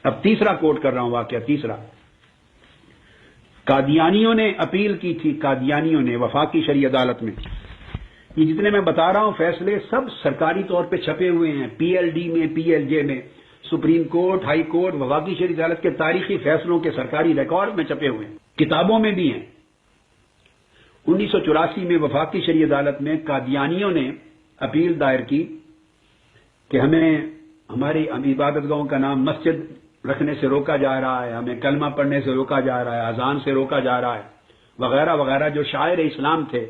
اب تیسرا کوٹ کر رہا ہوں واقعہ تیسرا. قادیانیوں نے اپیل کی تھی، قادیانیوں نے وفاقی شرعی عدالت میں. یہ جتنے میں بتا رہا ہوں فیصلے سب سرکاری طور پہ چھپے ہوئے ہیں، پی ایل ڈی میں، پی ایل جے میں، سپریم کورٹ، ہائی کورٹ، وفاقی شرعی عدالت کے تاریخی فیصلوں کے سرکاری ریکارڈ میں چھپے ہوئے ہیں، کتابوں میں بھی ہیں. 1984 میں وفاقی شرعی عدالت میں قادیانیوں نے اپیل دائر کی کہ ہمیں ہماری عبادت گاہوں کا نام مسجد رکھنے سے روکا جا رہا ہے، ہمیں کلمہ پڑھنے سے روکا جا رہا ہے، اذان سے روکا جا رہا ہے، وغیرہ وغیرہ. جو شاعر اسلام تھے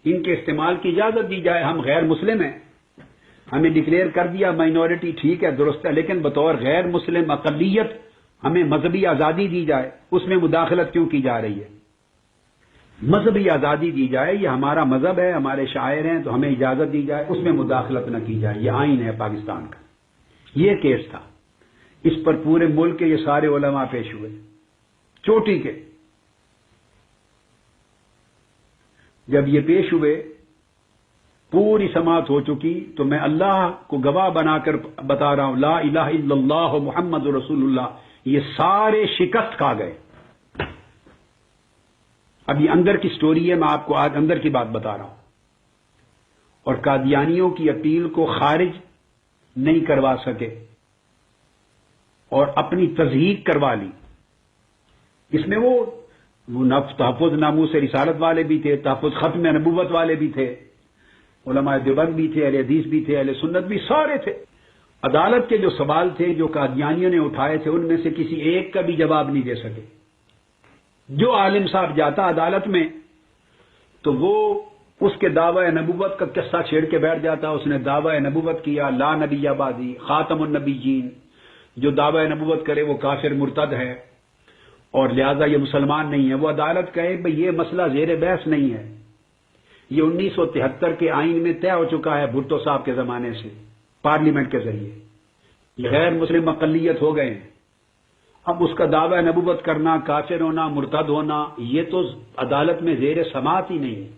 ان کے استعمال کی اجازت دی جائے. ہم غیر مسلم ہیں، ہمیں ڈکلیئر کر دیا مائنورٹی، ٹھیک ہے، درست ہے، لیکن بطور غیر مسلم اقلیت ہمیں مذہبی آزادی دی جائے. اس میں مداخلت کیوں کی جا رہی ہے؟ مذہبی آزادی دی جائے، یہ ہمارا مذہب ہے، ہمارے شاعر ہیں، تو ہمیں اجازت دی جائے، اس میں مداخلت نہ کی جائے. یہ آئین ہے پاکستان کا. یہ کیس تھا، اس پر پورے ملک کے یہ سارے علماء پیش ہوئے چوٹی کے. جب یہ پیش ہوئے پوری سماعت ہو چکی تو میں اللہ کو گواہ بنا کر بتا رہا ہوں، لا الہ الا اللہ محمد رسول اللہ، یہ سارے شکست کھا گئے. اب یہ اندر کی سٹوری ہے، میں آپ کو آج اندر کی بات بتا رہا ہوں. اور قادیانیوں کی اپیل کو خارج نہیں کروا سکے اور اپنی تصدیق کروا لی. اس میں وہ تحفظ ناموس رسالت والے بھی تھے، تحفظ ختم نبوت والے بھی تھے، علماء دیوبند بھی تھے، اہل حدیث بھی تھے، اہل سنت بھی، سارے تھے. عدالت کے جو سوال تھے جو قادیانیوں نے اٹھائے تھے ان میں سے کسی ایک کا بھی جواب نہیں دے سکے. جو عالم صاحب جاتا عدالت میں تو وہ اس کے دعوی نبوت کا قصہ چھیڑ کے بیٹھ جاتا. اس نے دعوی نبوت کیا، لا نبی آبادی، خاتم النبیین، جو دعوی نبوت کرے وہ کافر مرتد ہے اور لہذا یہ مسلمان نہیں ہے. وہ عدالت کہے بھئی یہ مسئلہ زیر بحث نہیں ہے، یہ 1973 کے آئین میں طے ہو چکا ہے بھٹو صاحب کے زمانے سے پارلیمنٹ کے ذریعے، یہ غیر مسلم اقلیت ہو گئے ہیں. اب اس کا دعوی نبوت کرنا، کافر ہونا، مرتد ہونا، یہ تو عدالت میں زیر سماعت ہی نہیں ہے.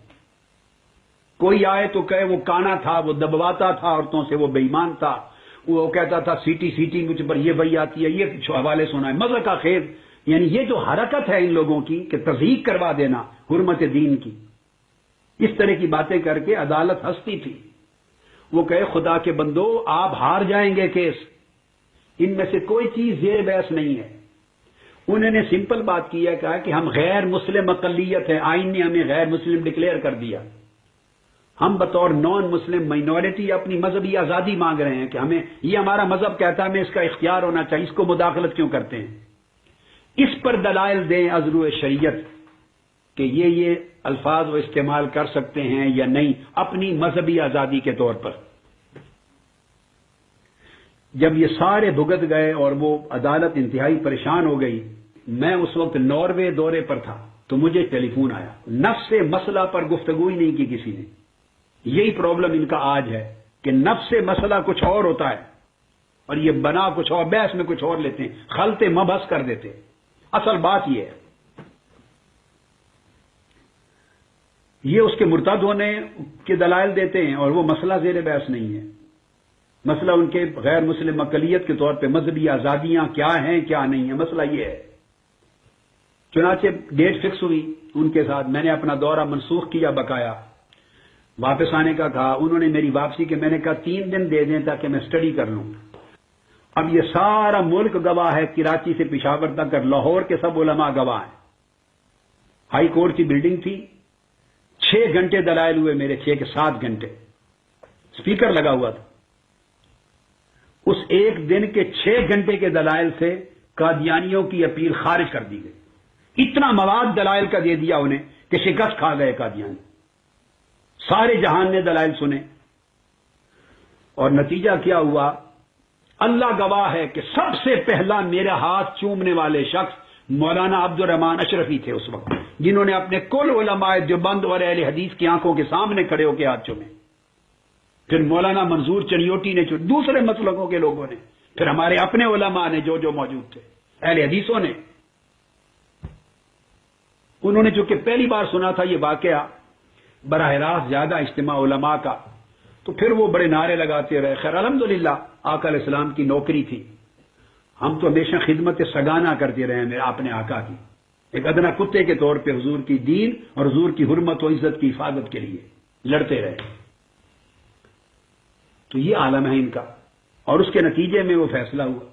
کوئی آئے تو کہے وہ کانا تھا، وہ دبواتا تھا عورتوں سے، وہ بے ایمان تھا، وہ کہتا تھا سیٹی مجھ پر یہ وہی آتی ہے، یہ حوالے سنا ہے مزہ کا خیر. یعنی یہ جو حرکت ہے ان لوگوں کی کہ تصدیق کروا دینا حرمت دین کی، اس طرح کی باتیں کر کے عدالت ہنستی تھی. وہ کہے خدا کے بندو آپ ہار جائیں گے کیس، ان میں سے کوئی چیز زیر بحث نہیں ہے. انہوں نے سمپل بات کی ہے، کہا کہ ہم غیر مسلم اقلیت ہیں، آئین نے ہمیں غیر مسلم ڈکلیئر کر دیا، ہم بطور نان مسلم مائنورٹی اپنی مذہبی آزادی مانگ رہے ہیں کہ ہمیں یہ ہمارا مذہب کہتا ہے ہمیں اس کا اختیار ہونا چاہیے، اس کو مداخلت کیوں کرتے ہیں؟ اس پر دلائل دیں ازرو شریعت کہ یہ الفاظ وہ استعمال کر سکتے ہیں یا نہیں اپنی مذہبی آزادی کے طور پر. جب یہ سارے بھگت گئے اور وہ عدالت انتہائی پریشان ہو گئی، میں اس وقت ناروے دورے پر تھا تو مجھے ٹیلی فون آیا. نفس مسئلہ پر گفتگو ہی نہیں کی کسی نے. یہی پرابلم ان کا آج ہے کہ نفس مسئلہ کچھ اور ہوتا ہے اور یہ بنا کچھ اور، بحث میں کچھ اور لیتے ہیں، خلط مبحث کر دیتے. اصل بات یہ ہے، یہ اس کے مرتد ہونے کے دلائل دیتے ہیں اور وہ مسئلہ زیر بحث نہیں ہے. مسئلہ ان کے غیر مسلم اقلیت کے طور پہ مذہبی آزادیاں کیا ہیں کیا نہیں ہیں، مسئلہ یہ ہے. چنانچہ ڈیٹ فکس ہوئی ان کے ساتھ، میں نے اپنا دورہ منسوخ کیا، بقایا واپس آنے کا کہا. انہوں نے میری واپسی کے، میں نے کہا 3 دن دے دیں تاکہ میں اسٹڈی کر لوں. اب یہ سارا ملک گواہ ہے، کراچی سے پشاور تک اور لاہور کے سب علماء گواہ ہیں. ہائی کورٹ کی بلڈنگ تھی، 6 گھنٹے دلائل ہوئے میرے، 6 کے 7 گھنٹے اسپیکر لگا ہوا تھا. اس ایک دن کے 6 گھنٹے کے دلائل سے قادیانیوں کی اپیل خارج کر دی گئی. اتنا مواد دلائل کا دے دیا انہیں کہ شکست کھا گئے قادیانی. سارے جہان نے دلائل سنے اور نتیجہ کیا ہوا؟ اللہ گواہ ہے کہ سب سے پہلا میرا ہاتھ چومنے والے شخص مولانا عبد الرحمان اشرفی تھے اس وقت، جنہوں نے اپنے کل علماء دیوبند اور اہل حدیث کی آنکھوں کے سامنے کھڑے ہو کے ہاتھ چومے. پھر مولانا منظور چنیوٹی نے، دوسرے مسلکوں کے لوگوں نے، پھر ہمارے اپنے علماء نے جو موجود تھے اہل حدیثوں نے. انہوں نے چونکہ پہلی بار سنا تھا یہ واقعہ براہ راست زیادہ اجتماع علماء کا، تو پھر وہ بڑے نعرے لگاتے رہے. خیر الحمدللہ آقا علیہ السلام کی نوکری تھی ہم تو ہمیشہ خدمت سگانہ کرتے رہے ہیں اپنے آقا کی، ایک ادنا کتے کے طور پہ حضور کی دین اور حضور کی حرمت و عزت کی حفاظت کے لیے لڑتے رہے. تو یہ عالم ہے ان کا، اور اس کے نتیجے میں وہ فیصلہ ہوا.